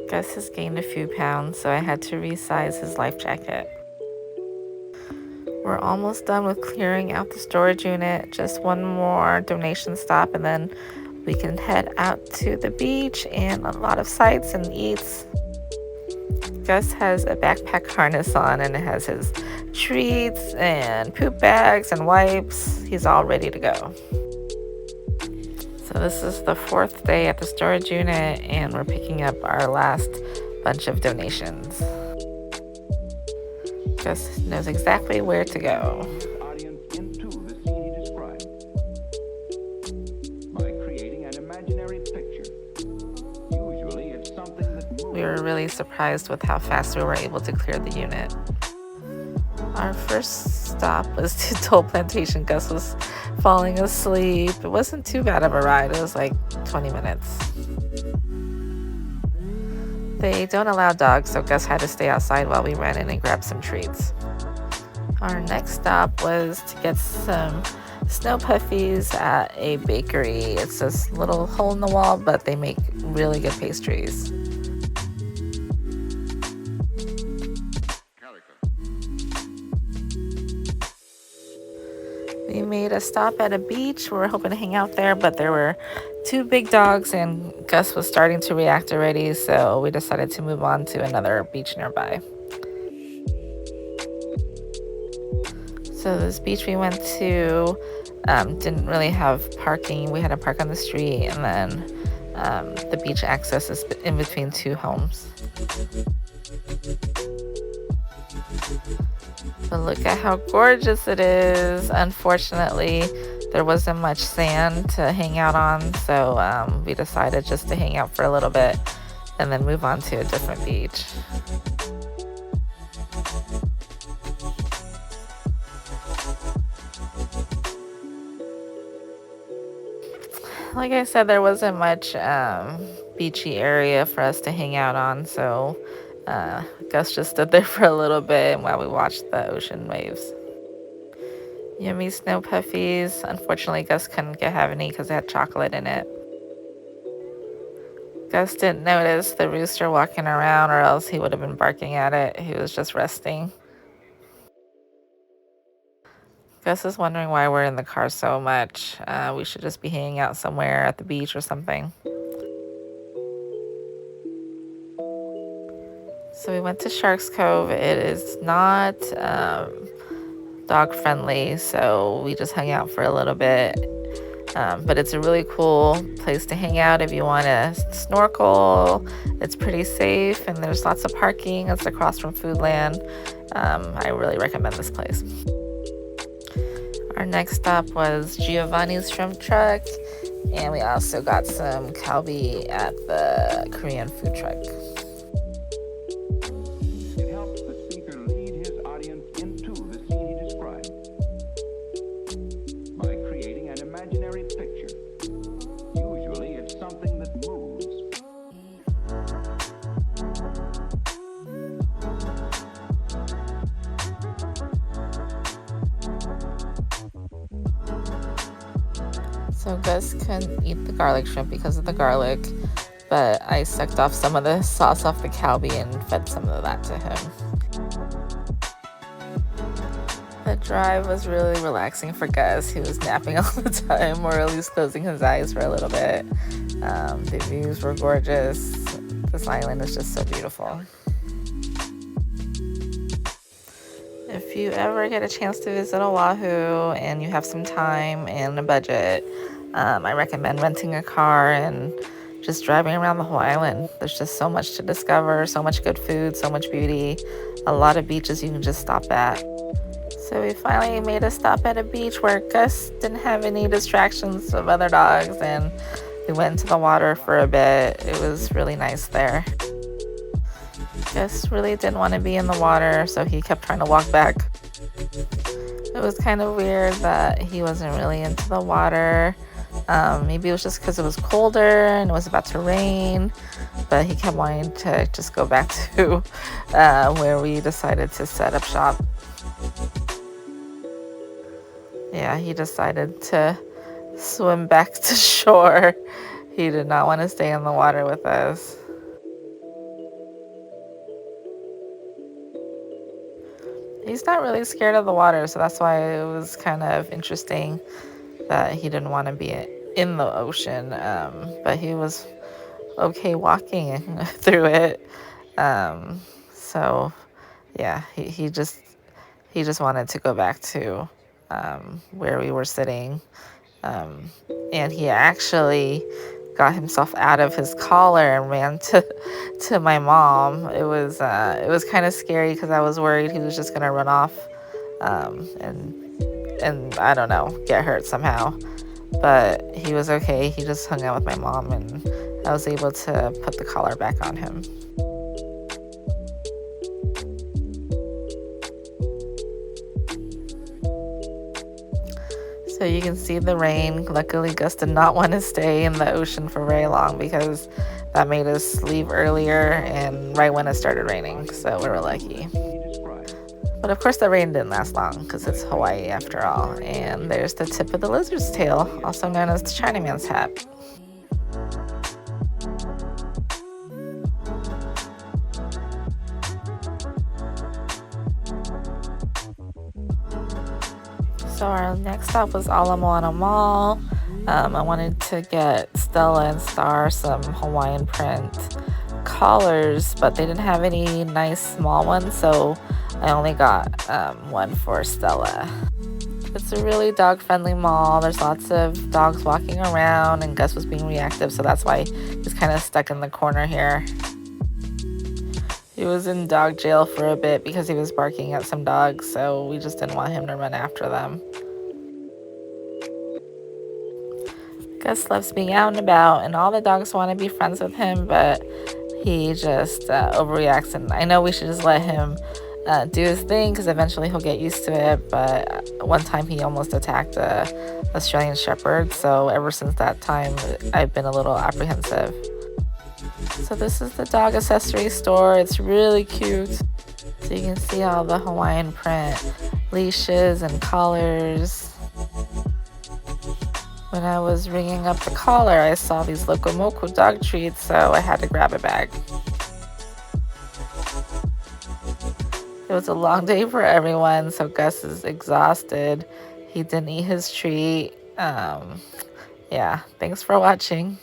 Gus has gained a few pounds, so I had to resize his life jacket. We're almost done with clearing out the storage unit. Just one more donation stop, and then we can head out to the beach and a lot of sights and eats. Gus has a backpack harness on, and it has his treats and poop bags and wipes. He's all ready to go. So this is the 4th day at the storage unit, and we're picking up our last bunch of donations. Gus knows exactly where to go. We were really surprised with how fast we were able to clear the unit. Our first stop was to Toll Plantation. Gus was falling asleep. It wasn't too bad of a ride. It was like 20 minutes. They don't allow dogs, so Gus had to stay outside while we ran in and grabbed some treats. Our next stop was to get some snow puffies at a bakery. It's this little hole in the wall, but they make really good pastries. We made a stop at a beach. We were hoping to hang out there, but there were 2 big dogs and Gus was starting to react already, so we decided to move on to another beach nearby. So this beach we went to didn't really have parking. We had to park on the street, and then the beach access is in between 2 homes. But look at how gorgeous it is. Unfortunately, there wasn't much sand to hang out on, so we decided just to hang out for a little bit and then move on to a different beach. Like I said, there wasn't much beachy area for us to hang out on, so Gus just stood there for a little bit while we watched the ocean waves. Yummy snow puffies. Unfortunately, Gus couldn't have any because it had chocolate in it. Gus didn't notice the rooster walking around, or else he would have been barking at it. He was just resting. Gus is wondering why we're in the car so much. We should just be hanging out somewhere at the beach or something. So we went to Sharks Cove. It is not dog friendly, so we just hung out for a little bit. But it's a really cool place to hang out if you want to snorkel. It's pretty safe, and there's lots of parking. It's across from Foodland. I really recommend this place. Our next stop was Giovanni's Shrimp Truck, and we also got some kalbi at the Korean food truck. It helps the speaker lead his audience into the scene he describes by creating an imaginary picture. Usually it's something that moves. So Gus couldn't eat the garlic shrimp because of the garlic, but I sucked off some of the sauce off the kalbi and fed some of that to him. The drive was really relaxing for Gus. He was napping all the time, or at least closing his eyes for a little bit. The views were gorgeous. This island is just so beautiful. If you ever get a chance to visit Oahu and you have some time and a budget, I recommend renting a car and just driving around the whole island. There's just so much to discover, so much good food, so much beauty, a lot of beaches you can just stop at. So we finally made a stop at a beach where Gus didn't have any distractions of other dogs, and we went into the water for a bit. It was really nice there. Gus really didn't want to be in the water, so he kept trying to walk back. It was kind of weird that he wasn't really into the water. Maybe it was just because it was colder and it was about to rain, but he kept wanting to just go back to where we decided to set up shop. Yeah, he decided to swim back to shore. He did not want to stay in the water with us. He's not really scared of the water, so that's why it was kind of interesting that he didn't want to be in the ocean. But he was okay walking through it. Um, so yeah, he just wanted to go back to where we were sitting. Um, and he actually got himself out of his collar and ran to my mom. It was kind of scary because I was worried he was just gonna run off, and I don't know, get hurt somehow. But he was okay. He just hung out with my mom, and I was able to put the collar back on him. So you can see the rain. Luckily, Gus did not want to stay in the ocean for very long because that made us leave earlier and right when it started raining. So we were lucky. But of course, the rain didn't last long because it's Hawaii after all. And there's the tip of the lizard's tail, also known as the Chinaman's hat. So our next stop was Ala Moana Mall. I wanted to get Stella and Star some Hawaiian print collars, but they didn't have any nice small ones, so I only got one for Stella. It's a really dog-friendly mall. There's lots of dogs walking around, and Gus was being reactive, so that's why he's kind of stuck in the corner here. He was in dog jail for a bit because he was barking at some dogs, so we just didn't want him to run after them. Gus loves being out and about, and all the dogs want to be friends with him, but he just overreacts. And I know we should just let him do his thing because eventually he'll get used to it. But one time he almost attacked a Australian Shepherd, so ever since that time, I've been a little apprehensive. So this is the dog accessory store. It's really cute. So you can see all the Hawaiian print leashes and collars. When I was ringing up the collar, I saw these Locomoco dog treats, so I had to grab a bag. It was a long day for everyone, so Gus is exhausted. He didn't eat his treat. Yeah, thanks for watching.